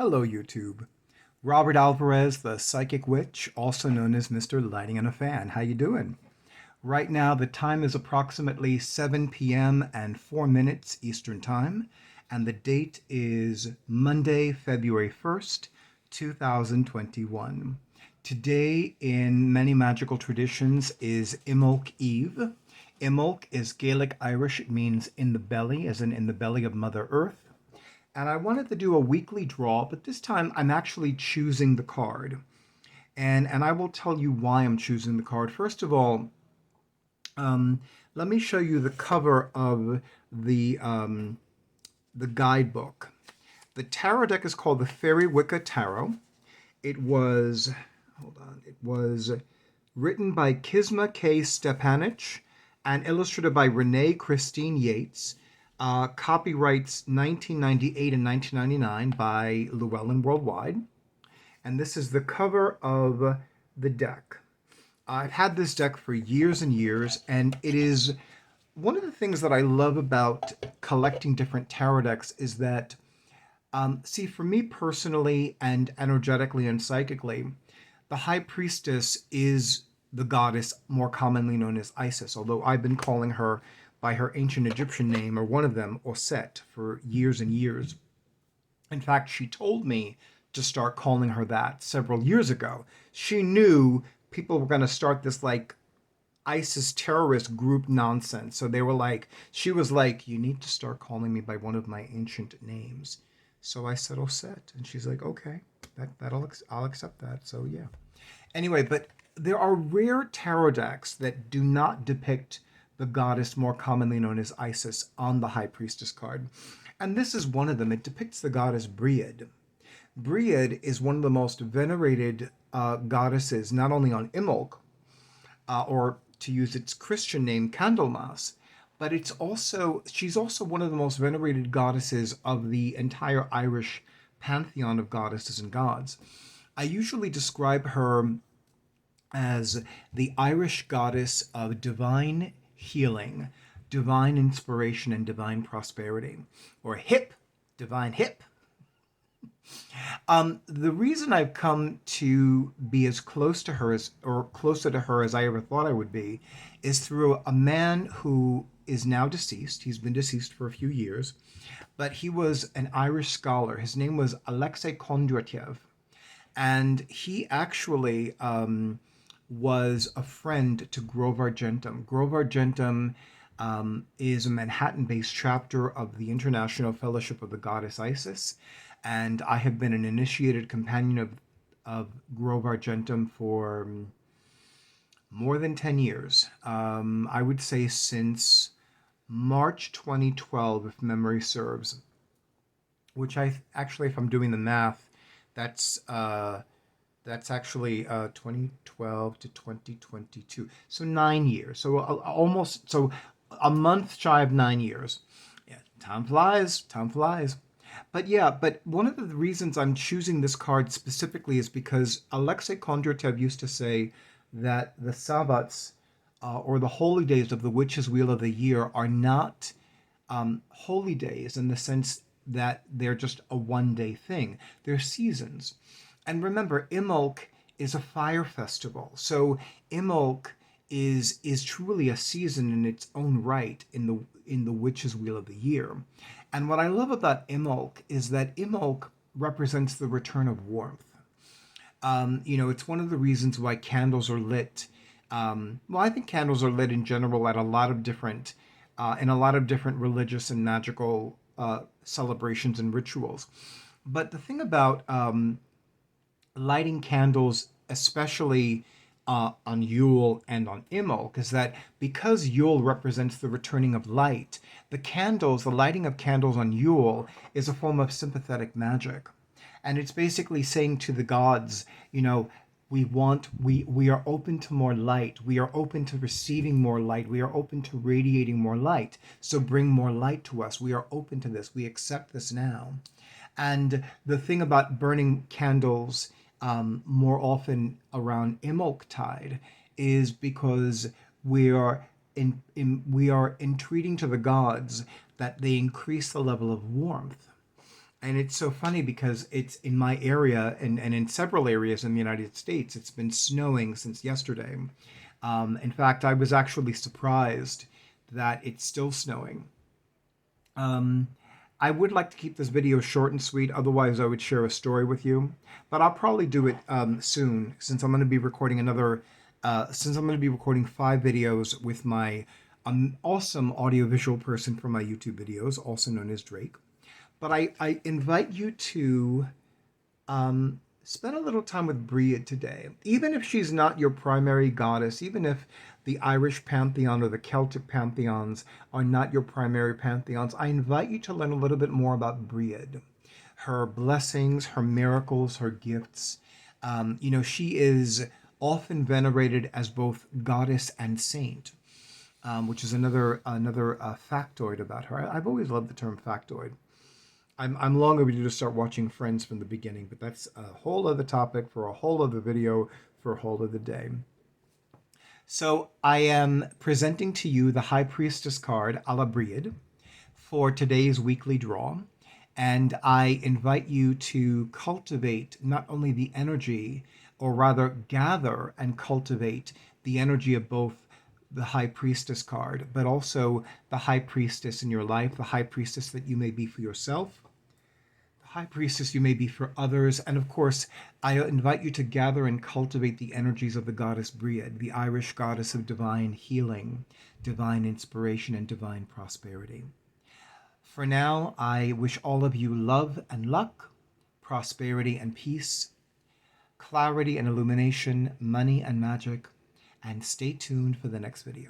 Hello, YouTube. Robert Alvarez, the Psychic Witch, also known as Mr. Lighting on a Fan. How you doing? Right now, the time is approximately 7 p.m. and 4 minutes Eastern Time, and the date is Monday, February 1st, 2021. Today, in many magical traditions, is Imbolc Eve. Imbolc is Gaelic Irish. It means in the belly, as in the belly of Mother Earth. And I wanted to do a weekly draw, but this time I'm actually choosing the card. And I will tell you why I'm choosing the card. First of all, let me show you the cover of the guidebook. The tarot deck is called the Faery Wicca Tarot. It was, it was written by Kisma K, Stepanich and illustrated by Renée Christine Yates. Copyrights 1998 and 1999 by Llewellyn Worldwide. And this is the cover of the deck. I've had this deck for years and years, and it is one of the things that I love about collecting different tarot decks is that, see, for me personally and energetically and psychically, the High Priestess is the goddess more commonly known as Isis, although I've been calling her by her ancient Egyptian name, or one of them, Osset, for years and years. In fact, she told me to start calling her that several years ago. She knew people were going to start this like ISIS terrorist group nonsense. So they were like, she was like, you need to start calling me by one of my ancient names. So I said Osset, and she's like, okay, I'll accept that. So yeah. Anyway, but there are rare tarot decks that do not depict the goddess more commonly known as Isis on the High Priestess card. And this is one of them. It depicts the goddess Brighid. Brighid is one of the most venerated goddesses, not only on Imbolc, or to use its Christian name, Candlemas, but she's also one of the most venerated goddesses of the entire Irish pantheon of goddesses and gods. I usually describe her as the Irish goddess of divine healing, divine inspiration, and divine prosperity, or hip, divine hip. The reason I've come to be as close to her or closer to her as I ever thought I would be, is through a man who is now deceased. He's been deceased for a few years, but he was an Irish scholar. His name was Alexei Kondratiev, and he actually was a friend to Grove Argentum. Grove Argentum is a Manhattan-based chapter of the International Fellowship of the Goddess Isis, and I have been an initiated companion of Grove Argentum for more than 10 years. I would say since March 2012, if memory serves, which actually, if I'm doing the math, that's actually 2012 to 2022. So 9 years. So a month shy of 9 years. Yeah, time flies, time flies. But one of the reasons I'm choosing this card specifically is because Alexei Kondratiev used to say that the Sabbats, or the holy days of the witch's wheel of the year, are not holy days in the sense that they're just a one-day thing. They're seasons. And remember, Imbolc is a fire festival. So Imbolc is truly a season in its own right in the witch's wheel of the year. And what I love about Imbolc is that Imbolc represents the return of warmth. It's one of the reasons why candles are lit. I think candles are lit in general at a lot of different religious and magical celebrations and rituals. But the thing about lighting candles, especially on Yule and on Imbolc, is that because Yule represents the returning of light, the lighting of candles on Yule is a form of sympathetic magic. And it's basically saying to the gods, we are open to more light. We are open to receiving more light. We are open to radiating more light. So bring more light to us. We are open to this. We accept this now. And the thing about burning candles more often around Imbolc tide is because we are entreating to the gods that they increase the level of warmth. And it's so funny because it's in my area and in several areas in the United States, it's been snowing since yesterday. In fact, I was actually surprised that it's still snowing. Um, I would like to keep this video short and sweet, otherwise I would share a story with you. But I'll probably do it soon, since I'm going to be recording since I'm going to be recording 5 videos with my awesome audiovisual person for my YouTube videos, also known as Drake. But I invite you to spend a little time with Bria today. Even if she's not your primary goddess, even if the Irish pantheon or the Celtic pantheons are not your primary pantheons, I invite you to learn a little bit more about Briid, her blessings, her miracles, her gifts. She is often venerated as both goddess and saint, which is another factoid about her. I've always loved the term factoid. I'm long overdue to start watching Friends from the beginning, but that's a whole other topic for a whole other video for a whole other day. So I am presenting to you the High Priestess card a la Briid for today's weekly draw. And I invite you to cultivate not only the energy, or rather gather and cultivate the energy of both the High Priestess card, but also the High Priestess in your life, the High Priestess that you may be for yourself, the High Priestess you may be for others, and of course, I invite you to gather and cultivate the energies of the Goddess Brighid, the Irish goddess of divine healing, divine inspiration, and divine prosperity. For now, I wish all of you love and luck, prosperity and peace, clarity and illumination, money and magic, and stay tuned for the next video.